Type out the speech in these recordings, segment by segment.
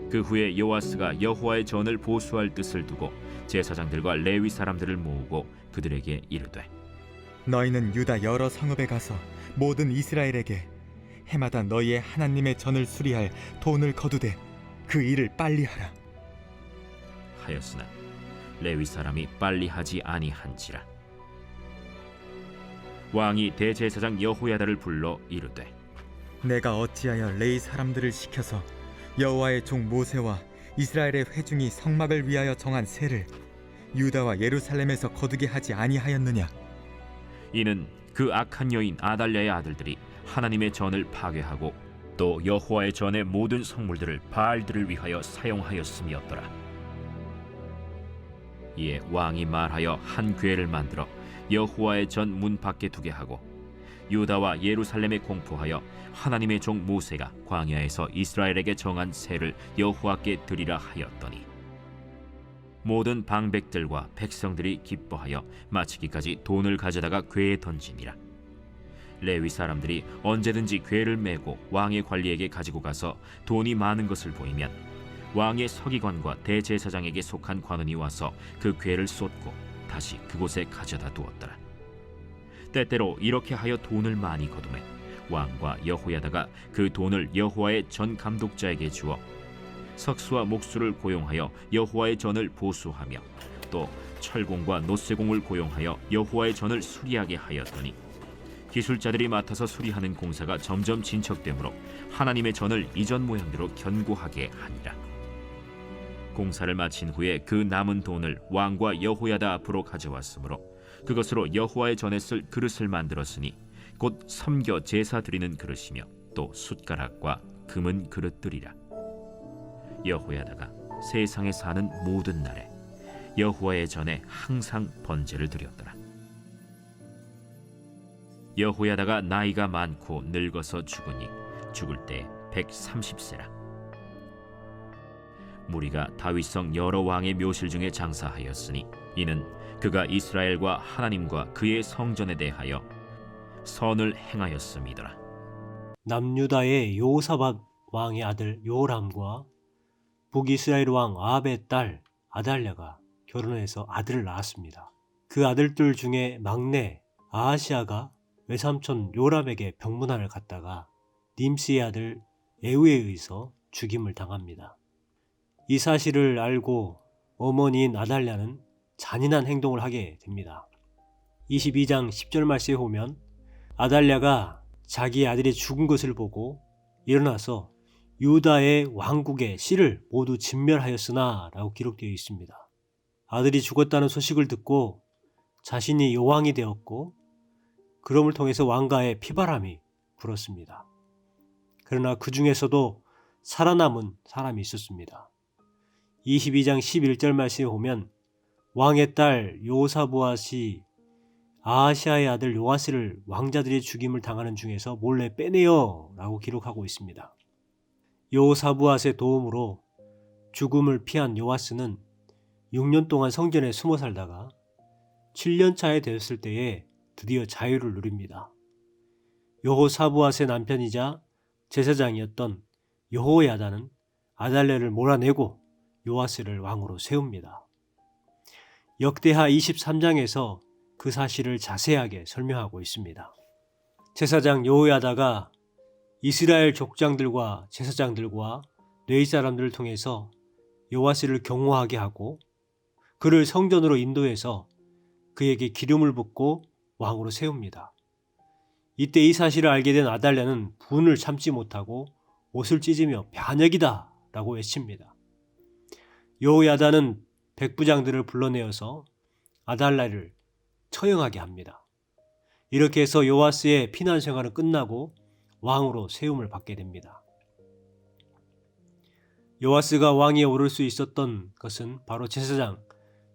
그 후에 요아스가 여호와의 전을 보수할 뜻을 두고 제사장들과 레위 사람들을 모으고 그들에게 이르되 너희는 유다 여러 성읍에 가서 모든 이스라엘에게 해마다 너희의 하나님의 전을 수리할 돈을 거두되 그 일을 빨리 하라. 하였으나 레위 사람이 빨리 하지 아니한지라. 왕이 대제사장 여호야다를 불러 이르되 내가 어찌하여 레위 사람들을 시켜서 여호와의 종 모세와 이스라엘의 회중이 성막을 위하여 정한 세를 유다와 예루살렘에서 거두게 하지 아니하였느냐? 이는 그 악한 여인 아달랴의 아들들이 하나님의 전을 파괴하고 또 여호와의 전의 모든 성물들을 바알들을 위하여 사용하였음이었더라. 이에 왕이 말하여 한 궤를 만들어 여호와의 전 문 밖에 두게 하고 유다와 예루살렘에 공포하여 하나님의 종 모세가 광야에서 이스라엘에게 정한 세를 여호와께 드리라 하였더니 모든 방백들과 백성들이 기뻐하여 마치기까지 돈을 가져다가 궤에 던지니라. 레위 사람들이 언제든지 궤를 메고 왕의 관리에게 가지고 가서 돈이 많은 것을 보이면 왕의 서기관과 대제사장에게 속한 관원이 와서 그 궤를 쏟고 다시 그곳에 가져다 두었더라. 때때로 이렇게 하여 돈을 많이 거두매 왕과 여호야다가 그 돈을 여호와의 전 감독자에게 주어 석수와 목수를 고용하여 여호와의 전을 보수하며 또 철공과 노쇠공을 고용하여 여호와의 전을 수리하게 하였더니 기술자들이 맡아서 수리하는 공사가 점점 진척되므로 하나님의 전을 이전 모양대로 견고하게 하니라. 공사를 마친 후에 그 남은 돈을 왕과 여호야다 앞으로 가져왔으므로 그것으로 여호와의 전에 쓸 그릇을 만들었으니 곧 섬겨 제사 드리는 그릇이며 또 숟가락과 금은 그릇들이라. 여호야다가 세상에 사는 모든 날에 여호와의 전에 항상 번제를 드렸더라. 여호야다가 나이가 많고 늙어서 죽으니 죽을 때 130세라. 무리가 다윗성 여러 왕의 묘실 중에 장사하였으니 이는 그가 이스라엘과 하나님과 그의 성전에 대하여 선을 행하였음이더라. 남유다의 여호사밧 왕의 아들 요람과 북이스라엘 왕 아합의 딸 아달랴가 결혼해서 아들을 낳았습니다. 그 아들들 중에 막내 아하시아가 외삼촌 요람에게 병문안을 갔다가 님스의 아들 에우에 의해서 죽임을 당합니다. 이 사실을 알고 어머니인 아달랴는 잔인한 행동을 하게 됩니다. 22장 10절 말씀에 보면 아달랴가 자기 아들이 죽은 것을 보고 일어나서 유다의 왕국의 씨를 모두 진멸하였으나 라고 기록되어 있습니다. 아들이 죽었다는 소식을 듣고 자신이 여왕이 되었고 그럼을 통해서 왕가의 피바람이 불었습니다. 그러나 그 중에서도 살아남은 사람이 있었습니다. 22장 11절 말씀에 보면 왕의 딸 요사부앗이 아하시아의 아들 요아스를 왕자들이 죽임을 당하는 중에서 몰래 빼내어 라고 기록하고 있습니다. 요사부앗의 도움으로 죽음을 피한 요아스는 6년 동안 성전에 숨어 살다가 7년 차에 되었을 때에 드디어 자유를 누립니다. 여호사부앗의 남편이자 제사장이었던 여호야다는 아달랴를 몰아내고 요아스를 왕으로 세웁니다. 역대하 23장에서 그 사실을 자세하게 설명하고 있습니다. 제사장 여호야다가 이스라엘 족장들과 제사장들과 레위 사람들을 통해서 요아스를 경호하게 하고 그를 성전으로 인도해서 그에게 기름을 붓고 왕으로 세웁니다. 이때 이 사실을 알게 된 아달랴는 분을 참지 못하고 옷을 찢으며 반역이다 라고 외칩니다. 여호야다는 백부장들을 불러내어서 아달랴를 처형하게 합니다. 이렇게 해서 요아스의 피난 생활은 끝나고 왕으로 세움을 받게 됩니다. 요아스가 왕위에 오를 수 있었던 것은 바로 제사장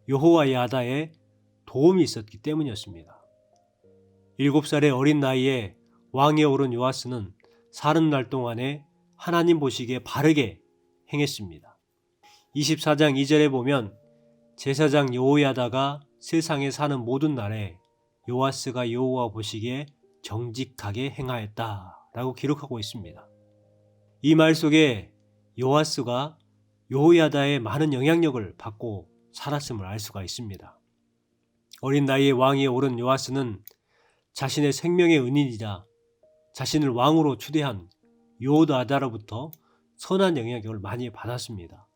여호야다의 도움이 있었기 때문이었습니다. 7살의 어린 나이에 왕위에 오른 요아스는 40날 동안에 하나님 보시기에 바르게 행했습니다. 24장 2절에 보면 제사장 여호야다가 세상에 사는 모든 날에 요아스가 여호와 보시기에 정직하게 행하였다 라고 기록하고 있습니다. 이 말 속에 요아스가 여호야다의 많은 영향력을 받고 살았음을 알 수가 있습니다. 어린 나이에 왕위에 오른 요아스는 자신의 생명의 은인이자 자신을 왕으로 추대한 요호다다로부터 선한 영향력을 많이 받았습니다.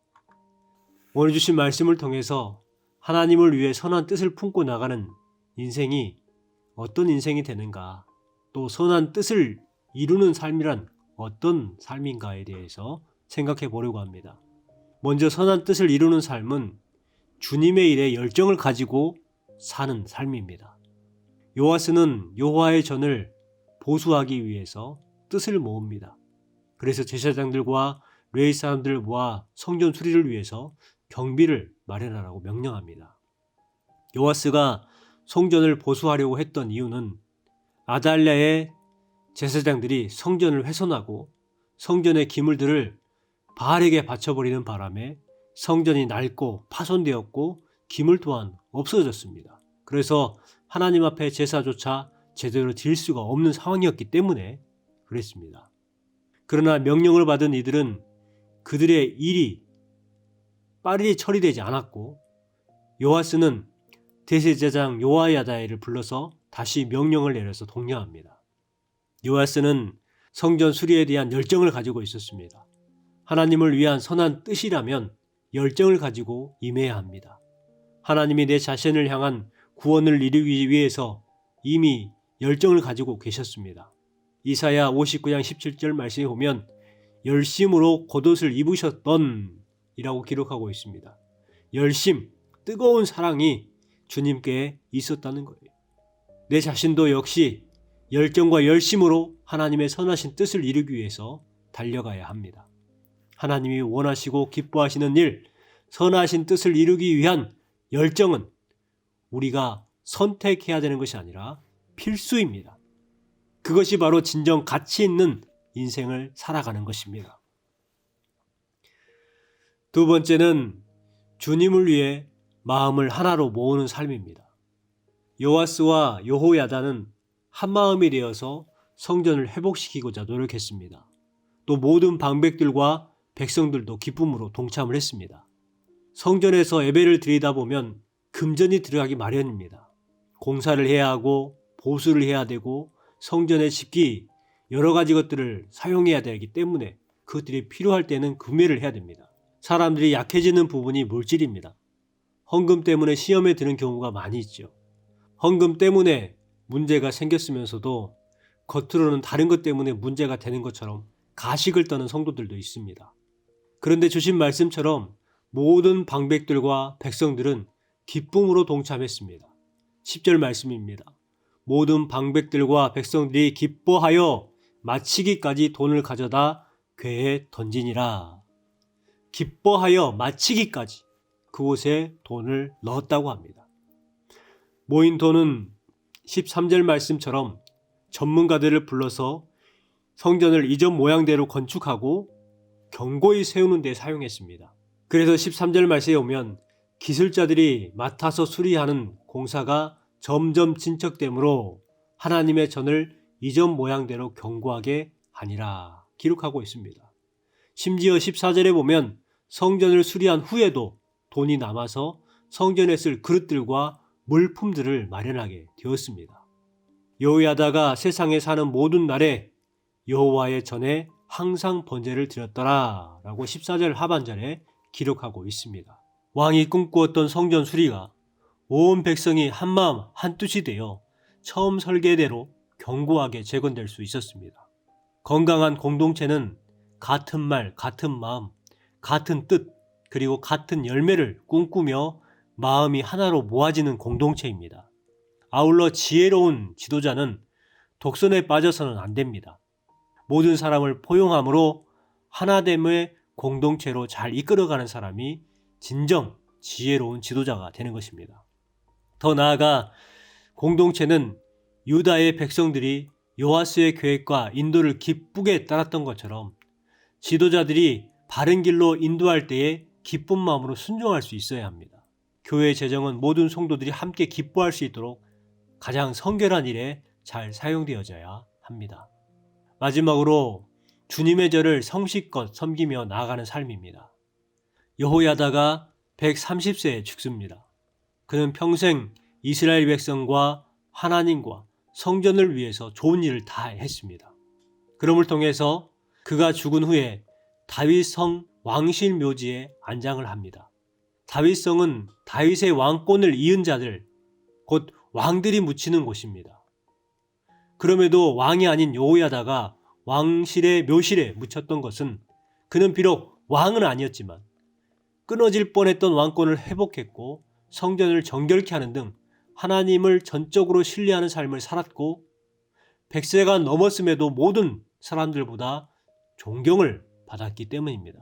오늘 주신 말씀을 통해서 하나님을 위해 선한 뜻을 품고 나가는 인생이 어떤 인생이 되는가, 또 선한 뜻을 이루는 삶이란 어떤 삶인가에 대해서 생각해 보려고 합니다. 먼저 선한 뜻을 이루는 삶은 주님의 일에 열정을 가지고 사는 삶입니다. 요아스는 여호와의 전을 보수하기 위해서 뜻을 모읍니다. 그래서 제사장들과 레위 사람들을 모아 성전 수리를 위해서 경비를 마련하라고 명령합니다. 요아스가 성전을 보수하려고 했던 이유는 아달랴의 제사장들이 성전을 훼손하고 성전의 기물들을 바알에게 바쳐버리는 바람에 성전이 낡고 파손되었고 기물 또한 없어졌습니다. 그래서 하나님 앞에 제사조차 제대로 드릴 수가 없는 상황이었기 때문에 그랬습니다. 그러나 명령을 받은 이들은 그들의 일이 빠르게 처리되지 않았고 요아스는 대제사장 요아야다를 불러서 다시 명령을 내려서 독려합니다. 요아스는 성전 수리에 대한 열정을 가지고 있었습니다. 하나님을 위한 선한 뜻이라면 열정을 가지고 임해야 합니다. 하나님이 내 자신을 향한 구원을 이루기 위해서 이미 열정을 가지고 계셨습니다. 이사야 59장 17절 말씀에 보면 열심으로 겉옷을 입으셨던 이라고 기록하고 있습니다. 열심, 뜨거운 사랑이 주님께 있었다는 거예요. 내 자신도 역시 열정과 열심으로 하나님의 선하신 뜻을 이루기 위해서 달려가야 합니다. 하나님이 원하시고 기뻐하시는 일, 선하신 뜻을 이루기 위한 열정은 우리가 선택해야 되는 것이 아니라 필수입니다. 그것이 바로 진정 가치 있는 인생을 살아가는 것입니다. 두 번째는 주님을 위해 마음을 하나로 모으는 삶입니다. 요아스와 여호야다는 한마음이 되어서 성전을 회복시키고자 노력했습니다. 또 모든 방백들과 백성들도 기쁨으로 동참을 했습니다. 성전에서 예배를 드리다 보면 금전이 들어가기 마련입니다. 공사를 해야 하고 보수를 해야 되고 성전의 집기 여러 가지 것들을 사용해야 되기 때문에 그것들이 필요할 때는 구매를 해야 됩니다. 사람들이 약해지는 부분이 물질입니다. 헌금 때문에 시험에 드는 경우가 많이 있죠. 헌금 때문에 문제가 생겼으면서도 겉으로는 다른 것 때문에 문제가 되는 것처럼 가식을 떠는 성도들도 있습니다. 그런데 주신 말씀처럼 모든 방백들과 백성들은 기쁨으로 동참했습니다. 10절 말씀입니다. 모든 방백들과 백성들이 기뻐하여 마치기까지 돈을 가져다 궤에 던지니라. 기뻐하여 마치기까지 그곳에 돈을 넣었다고 합니다. 모인 돈은 13절 말씀처럼 전문가들을 불러서 성전을 이전 모양대로 건축하고 견고히 세우는 데 사용했습니다. 그래서 13절 말씀에 오면 기술자들이 맡아서 수리하는 공사가 점점 진척되므로 하나님의 전을 이전 모양대로 견고하게 하니라 기록하고 있습니다. 심지어 14절에 보면 성전을 수리한 후에도 돈이 남아서 성전에 쓸 그릇들과 물품들을 마련하게 되었습니다. 여호야다가 세상에 사는 모든 날에 여호와의 전에 항상 번제를 드렸더라 라고 14절 하반절에 기록하고 있습니다. 왕이 꿈꾸었던 성전 수리가 온 백성이 한마음 한뜻이 되어 처음 설계대로 견고하게 재건될 수 있었습니다. 건강한 공동체는 같은 말, 같은 마음, 같은 뜻, 그리고 같은 열매를 꿈꾸며 마음이 하나로 모아지는 공동체입니다. 아울러 지혜로운 지도자는 독선에 빠져서는 안 됩니다. 모든 사람을 포용함으로 하나됨의 공동체로 잘 이끌어가는 사람이 진정 지혜로운 지도자가 되는 것입니다. 더 나아가 공동체는 유다의 백성들이 요아스의 계획과 인도를 기쁘게 따랐던 것처럼 지도자들이 바른 길로 인도할 때에 기쁜 마음으로 순종할 수 있어야 합니다. 교회 재정은 모든 성도들이 함께 기뻐할 수 있도록 가장 성결한 일에 잘 사용되어져야 합니다. 마지막으로 주님의 절을 성실껏 섬기며 나아가는 삶입니다. 여호야다가 130세에 죽습니다. 그는 평생 이스라엘 백성과 하나님과 성전을 위해서 좋은 일을 다 했습니다. 그럼을 통해서 그가 죽은 후에 다윗성 왕실 묘지에 안장을 합니다. 다윗성은 다윗의 왕권을 이은 자들, 곧 왕들이 묻히는 곳입니다. 그럼에도 왕이 아닌 여호야다가 왕실의 묘실에 묻혔던 것은 그는 비록 왕은 아니었지만 끊어질 뻔했던 왕권을 회복했고 성전을 정결케 하는 등 하나님을 전적으로 신뢰하는 삶을 살았고 100세가 넘었음에도 모든 사람들보다 존경을 받았기 때문입니다.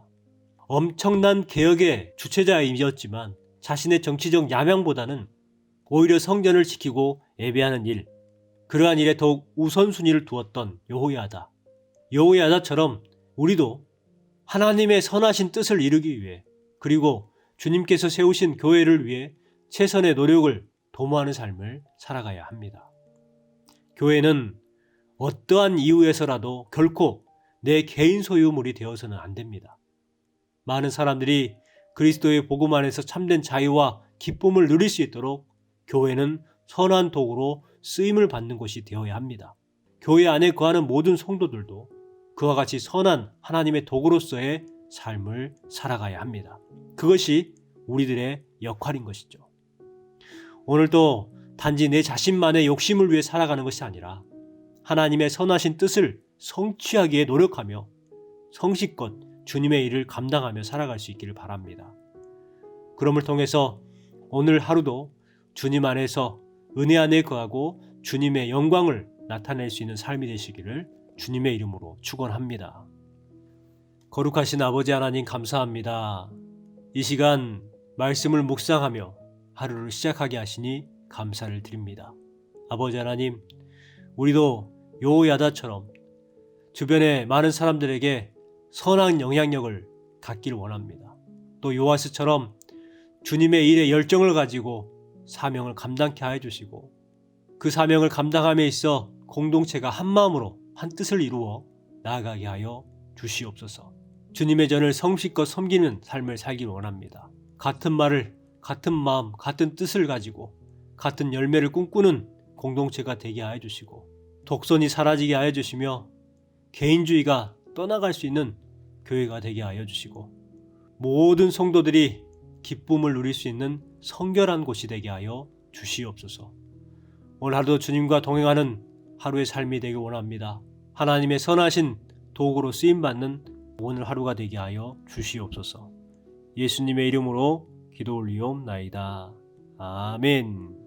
엄청난 개혁의 주체자이었지만 자신의 정치적 야망보다는 오히려 성전을 지키고 예배하는 일, 그러한 일에 더욱 우선순위를 두었던 여호야다. 여호야다처럼 우리도 하나님의 선하신 뜻을 이루기 위해 그리고 주님께서 세우신 교회를 위해 최선의 노력을 도모하는 삶을 살아가야 합니다. 교회는 어떠한 이유에서라도 결코 내 개인 소유물이 되어서는 안 됩니다. 많은 사람들이 그리스도의 복음 안에서 참된 자유와 기쁨을 누릴 수 있도록 교회는 선한 도구로 쓰임을 받는 곳이 되어야 합니다. 교회 안에 거하는 모든 성도들도 그와 같이 선한 하나님의 도구로서의 삶을 살아가야 합니다. 그것이 우리들의 역할인 것이죠. 오늘도 단지 내 자신만의 욕심을 위해 살아가는 것이 아니라 하나님의 선하신 뜻을 성취하기에 노력하며 성실껏 주님의 일을 감당하며 살아갈 수 있기를 바랍니다. 그럼을 통해서 오늘 하루도 주님 안에서 은혜 안에 거하고 주님의 영광을 나타낼 수 있는 삶이 되시기를 주님의 이름으로 축원합니다. 거룩하신 아버지 하나님 감사합니다. 이 시간 말씀을 묵상하며 하루를 시작하게 하시니 감사를 드립니다. 아버지 하나님, 우리도 여호야다처럼 주변의 많은 사람들에게 선한 영향력을 갖기를 원합니다. 또 요아스처럼 주님의 일에 열정을 가지고 사명을 감당케 하여 주시고 그 사명을 감당함에 있어 공동체가 한 마음으로 한 뜻을 이루어 나아가게 하여 주시옵소서. 주님의 전을 성실껏 섬기는 삶을 살기를 원합니다. 같은 말을, 같은 마음, 같은 뜻을 가지고 같은 열매를 꿈꾸는 공동체가 되게 하여 주시고 독선이 사라지게 하여 주시며 개인주의가 떠나갈 수 있는 교회가 되게 하여 주시고 모든 성도들이 기쁨을 누릴 수 있는 성결한 곳이 되게 하여 주시옵소서. 오늘 하루도 주님과 동행하는 하루의 삶이 되길 원합니다. 하나님의 선하신 도구로 쓰임받는 오늘 하루가 되게 하여 주시옵소서. 예수님의 이름으로 기도 올리옵나이다. 아멘.